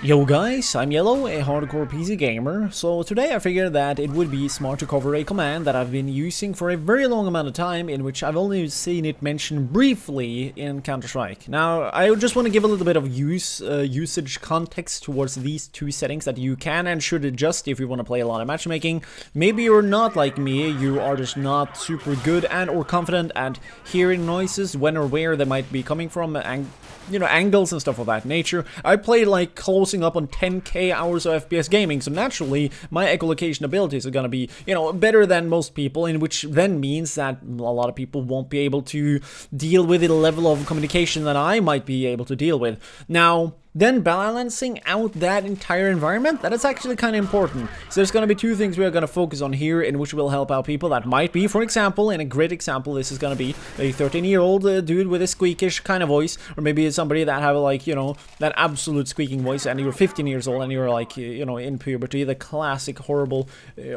Yo guys, I'm Yellow, a hardcore PC gamer. So today I figured that it would be smart to cover a command that I've been using for a very long amount of time, in which I've only seen it mentioned briefly in Counter-Strike. Now, I just want to give a little bit of usage context towards these two settings that you can and should adjust if you want to play a lot of matchmaking. Maybe you're not like me, you are just not super good and or confident at hearing noises when or where they might be coming from, and you know, angles and stuff of that nature. I played like closing up on 10k hours of FPS gaming, so naturally my echolocation abilities are gonna be, you know, better than most people, in which then means that a lot of people won't be able to deal with the level of communication that I might be able to deal with. Now, then balancing out that entire environment, that is actually kind of important. So there's going to be two things we are going to focus on here, in which will help out people that might be, for example, in a great example, this is going to be a 13-year-old dude with a squeakish kind of voice, or maybe somebody that have like, you know, that absolute squeaking voice, and you're 15 years old and you're like, you know, in puberty, the classic horrible,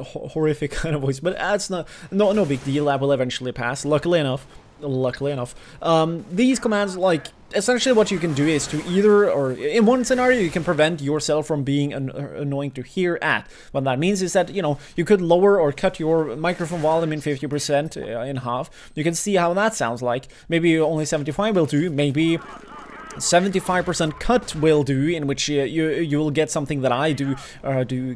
horrific kind of voice. But that's no big deal, that will eventually pass, luckily enough. These commands, like, essentially what you can do is to either, or in one scenario, you can prevent yourself from being annoying to hear at. What that means is that, you know, you could lower or cut your microphone volume in 50% in half. You can see how that sounds like. Maybe only 75 will do, maybe 75% cut will do, in which you will get something that I do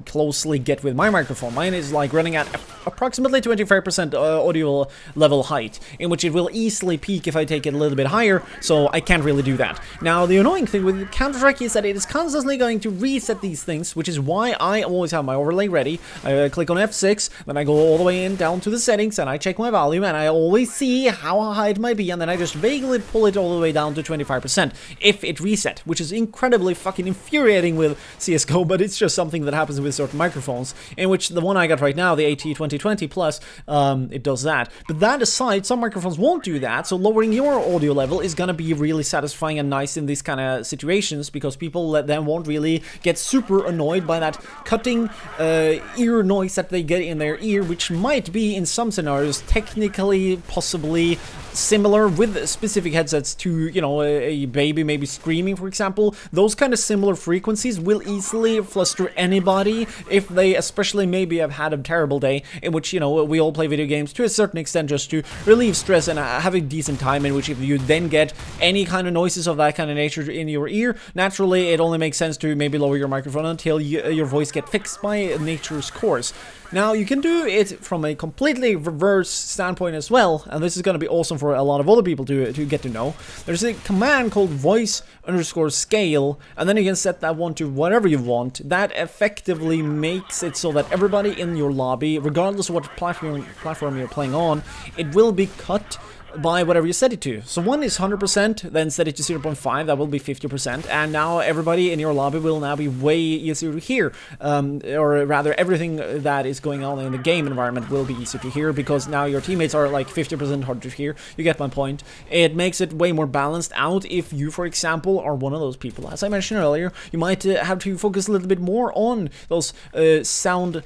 closely get with my microphone. Mine is like running at approximately 25% audio level height, in which it will easily peak if I take it a little bit higher, so I can't really do that. Now, the annoying thing with Counter-Strike is that it is constantly going to reset these things, which is why I always have my overlay ready. I click on F6, then I go all the way in down to the settings, and I check my volume, and I always see how high it might be, and then I just vaguely pull it all the way down to 25%. If it reset, which is incredibly fucking infuriating with CSGO, but it's just something that happens with certain microphones, in which the one I got right now, the AT2020 Plus, it does that. But that aside, some microphones won't do that, so lowering your audio level is gonna be really satisfying and nice in these kind of situations, because people then won't really get super annoyed by that cutting ear noise that they get in their ear, which might be, in some scenarios, technically, possibly similar with specific headsets to, you know, a baby maybe screaming, for example. Those kind of similar frequencies will easily fluster anybody if they especially maybe have had a terrible day, in which, you know, we all play video games to a certain extent just to relieve stress and have a decent time, in which if you then get any kind of noises of that kind of nature in your ear, naturally it only makes sense to maybe lower your microphone until your voice gets fixed by nature's course. Now, you can do it from a completely reverse standpoint as well, and this is going to be awesome for a lot of other people to get to know. There's a command called voice_scale, and then you can set that one to whatever you want. That effectively makes it so that everybody in your lobby, regardless of what platform you're playing on, it will be cut by whatever you set it to. So one is 100%, then set it to 0.5, that will be 50%, and now everybody in your lobby will now be way easier to hear, or rather everything that is going on in the game environment will be easier to hear, because now your teammates are like 50% harder to hear. You get my point. It makes it way more balanced out if you, for example, are one of those people. As I mentioned earlier, you might have to focus a little bit more on those sound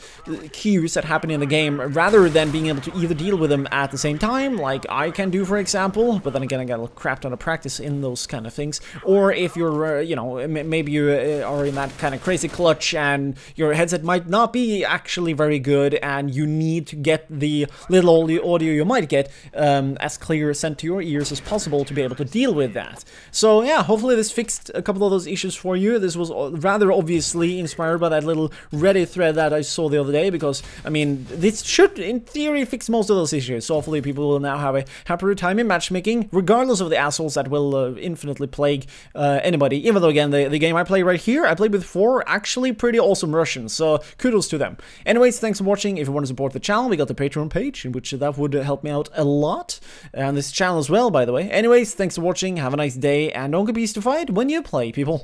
cues that happen in the game, rather than being able to either deal with them at the same time, like I can do, for example, but then again I got a crap ton of practice in those kind of things. Or if you're, you know, maybe you are in that kind of crazy clutch and your headset might not be actually very good, and you need to get the little audio you might get as clear sent to your ears as possible to be able to deal with that. So yeah, hopefully this fixed a couple of those issues for you. This was rather obviously inspired by that little Reddit thread that I saw the other day, because, I mean, this should, in theory, fix most of those issues. So hopefully people will now have a happier time in matchmaking, regardless of the assholes that will infinitely plague anybody. Even though, again, the game I play right here, I played with 4 actually pretty awesome Russians, so kudos to them. Anyways, thanks for watching. If you want to support the channel, we got the Patreon page, in which that would help me out a lot, and this channel as well, by the way. Anyways, thanks for watching, have a nice day, and don't get beastified when you play, people.